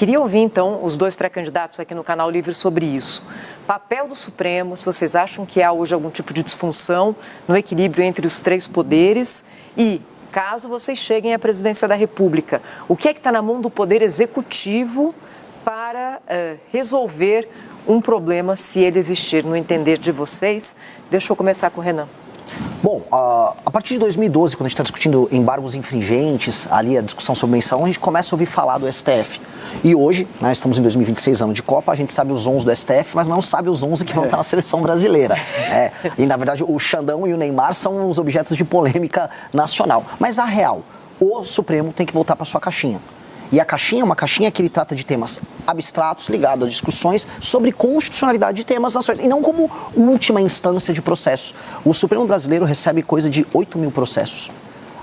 Queria ouvir, então, os dois pré-candidatos aqui no Canal Livre sobre isso. Papel do Supremo, se vocês acham que há hoje algum tipo de disfunção no equilíbrio entre os três poderes e, caso vocês cheguem à presidência da República, o que é que está na mão do Poder Executivo para resolver um problema, se ele existir, no entender de vocês? Deixa eu começar com o Renan. Bom, a partir de 2012, quando a gente está discutindo embargos infringentes, ali a discussão sobre mensalão, a gente começa a ouvir falar do STF. E hoje, né, estamos em 2026, ano de Copa, a gente sabe os 11 do STF, mas não sabe os 11 que vão estar na seleção brasileira. E, na verdade, o Xandão e o Neymar são os objetos de polêmica nacional. Mas, a real, o Supremo tem que voltar para sua caixinha. E a caixinha é uma caixinha que ele trata de temas abstratos ligados a discussões sobre constitucionalidade de temas nacionais, e não como última instância de processo. O Supremo brasileiro recebe coisa de 8 mil processos.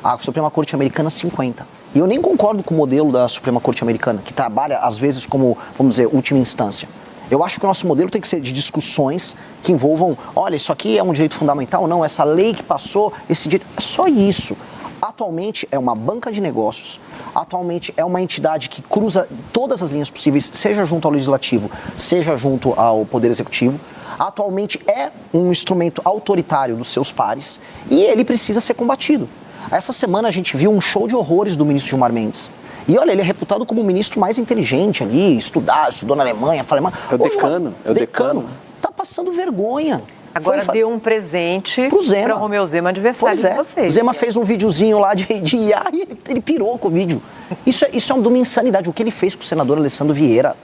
A Suprema Corte Americana, 50. E eu nem concordo com o modelo da Suprema Corte Americana, que trabalha, às vezes, como, vamos dizer, última instância. Eu acho que o nosso modelo tem que ser de discussões que envolvam, olha, isso aqui é um direito fundamental, não, essa lei que passou, esse direito... É só isso. Atualmente é uma banca de negócios, atualmente é uma entidade que cruza todas as linhas possíveis, seja junto ao Legislativo, seja junto ao Poder Executivo. Atualmente é um instrumento autoritário dos seus pares e ele precisa ser combatido. Essa semana a gente viu um show de horrores do ministro Gilmar Mendes. E olha, ele é reputado como o ministro mais inteligente ali, estudou na Alemanha, fala alemão. É o decano. Tá passando vergonha. Agora deu um presente para o Romeu Zema, adversário de vocês. O Zema fez um videozinho lá de IA e ele pirou com o vídeo. Isso é de uma insanidade. O que ele fez com o senador Alessandro Vieira,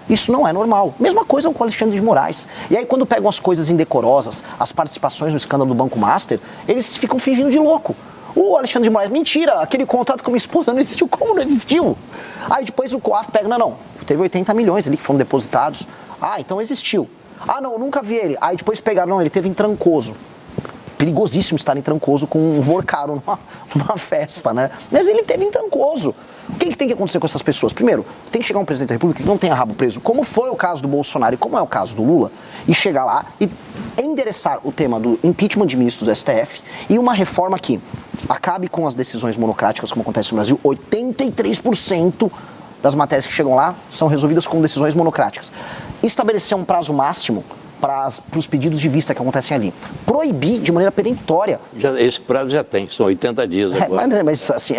isso não é normal. Mesma coisa com o Alexandre de Moraes. E aí quando pegam as coisas indecorosas, as participações no escândalo do Banco Master, eles ficam fingindo de louco. O Alexandre de Moraes, mentira, aquele contrato com a minha esposa não existiu. Como não existiu? Aí depois o COAF pega, não, teve 80 milhões ali que foram depositados. Ah, então existiu. Ah, não, eu nunca vi ele. Aí depois pegaram, não, ele teve em Trancoso. Perigosíssimo estar em Trancoso com um Vorcaro numa festa, né? Mas ele teve em Trancoso. O que tem que acontecer com essas pessoas? Primeiro, tem que chegar um presidente da República que não tenha rabo preso, como foi o caso do Bolsonaro e como é o caso do Lula, e chegar lá e endereçar o tema do impeachment de ministros do STF e uma reforma que acabe com as decisões monocráticas, como acontece no Brasil. 83% das matérias que chegam lá são resolvidas com decisões monocráticas. Estabelecer um prazo máximo para os pedidos de vista que acontecem ali. Proibir de maneira peremptória. Esse prazo já tem, são 80 dias agora. Mas assim,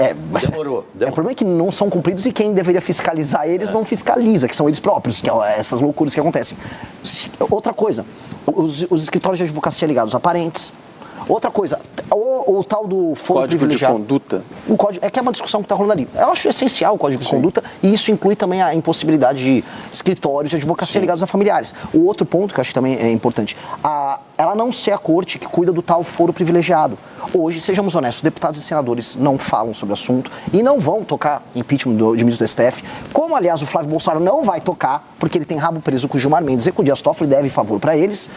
Demorou. O problema é que não são cumpridos e quem deveria fiscalizar eles não fiscaliza, que são eles próprios, que é essas loucuras que acontecem. Outra coisa, os escritórios de advocacia ligados a parentes. Outra coisa, o tal do foro privilegiado. Código de conduta. O código, é que é uma discussão que está rolando ali. Eu acho essencial o código de conduta e isso inclui também a impossibilidade de escritórios de advocacia ligados a familiares. O outro ponto que eu acho que também é importante, ela não ser a corte que cuida do tal foro privilegiado. Hoje, sejamos honestos, deputados e senadores não falam sobre o assunto e não vão tocar impeachment de ministro do STF, como aliás o Flávio Bolsonaro não vai tocar, porque ele tem rabo preso com o Gilmar Mendes e com o Dias Toffoli, deve favor para eles.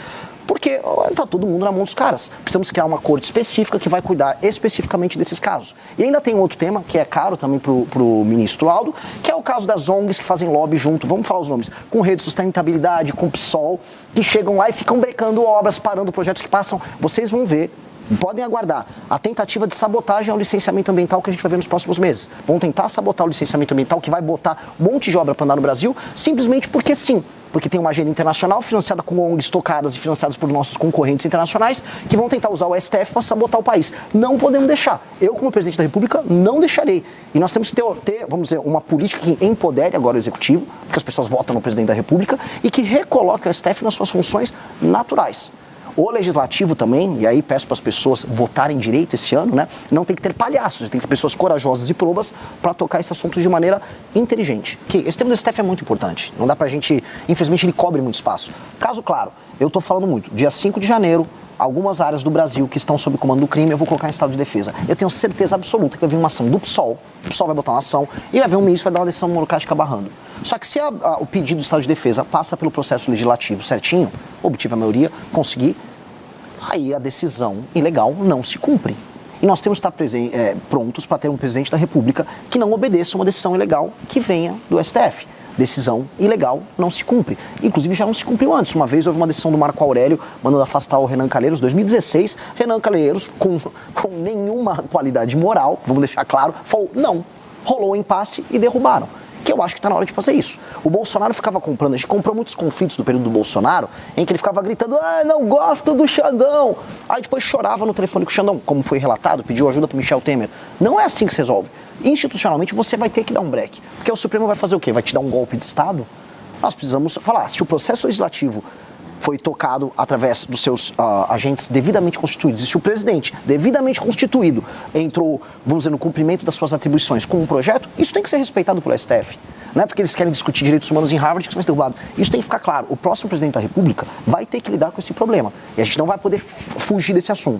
Porque está todo mundo na mão dos caras. Precisamos criar uma corte específica que vai cuidar especificamente desses casos. E ainda tem um outro tema, que é caro também para o ministro Aldo, que é o caso das ONGs que fazem lobby junto, vamos falar os nomes, com Rede de Sustentabilidade, com o PSOL, que chegam lá e ficam brecando obras, parando projetos que passam. Vocês vão ver, podem aguardar, a tentativa de sabotagem ao licenciamento ambiental que a gente vai ver nos próximos meses. Vão tentar sabotar o licenciamento ambiental que vai botar um monte de obra para andar no Brasil, simplesmente porque sim. Porque tem uma agenda internacional financiada com ONGs tocadas e financiadas por nossos concorrentes internacionais que vão tentar usar o STF para sabotar o país. Não podemos deixar. Eu, como presidente da República, não deixarei. E nós temos que ter, vamos dizer, uma política que empodere agora o Executivo, porque as pessoas votam no presidente da República, e que recoloque o STF nas suas funções naturais. O Legislativo também, e aí peço para as pessoas votarem direito esse ano, né? Não tem que ter palhaços, tem que ter pessoas corajosas e probas para tocar esse assunto de maneira inteligente. Que esse tema do STF é muito importante, não dá para a gente, infelizmente ele cobre muito espaço. Caso claro, eu estou falando muito, dia 5 de janeiro, algumas áreas do Brasil que estão sob comando do crime, eu vou colocar em estado de defesa. Eu tenho certeza absoluta que vai vir uma ação do PSOL, o PSOL vai botar uma ação e vai vir um ministro que vai dar uma decisão monocrática barrando. Só que se o pedido do estado de defesa passa pelo processo legislativo certinho, obtive a maioria, conseguir, aí a decisão ilegal não se cumpre. E nós temos que estar prontos para ter um presidente da República que não obedeça uma decisão ilegal que venha do STF. Decisão ilegal não se cumpre. Inclusive já não se cumpriu antes. Uma vez houve uma decisão do Marco Aurélio mandando afastar o Renan Calheiros, 2016. Renan Calheiros, com nenhuma qualidade moral, vamos deixar claro, falou não. Rolou um impasse e derrubaram. que eu acho que está na hora de fazer isso. O Bolsonaro ficava comprando, a gente comprou muitos conflitos do período do Bolsonaro, em que ele ficava gritando, não gosto do Xandão. Aí depois chorava no telefone com o Xandão, como foi relatado, pediu ajuda para Michel Temer. Não é assim que se resolve. Institucionalmente você vai ter que dar um break. Porque o Supremo vai fazer o quê? Vai te dar um golpe de Estado? Nós precisamos falar, se o processo legislativo foi tocado através dos seus agentes devidamente constituídos, e se o presidente, devidamente constituído, entrou, vamos dizer, no cumprimento das suas atribuições com um projeto, isso tem que ser respeitado pelo STF. Não é porque eles querem discutir direitos humanos em Harvard que isso vai ser derrubado. Isso tem que ficar claro. O próximo presidente da República vai ter que lidar com esse problema. E a gente não vai poder fugir desse assunto.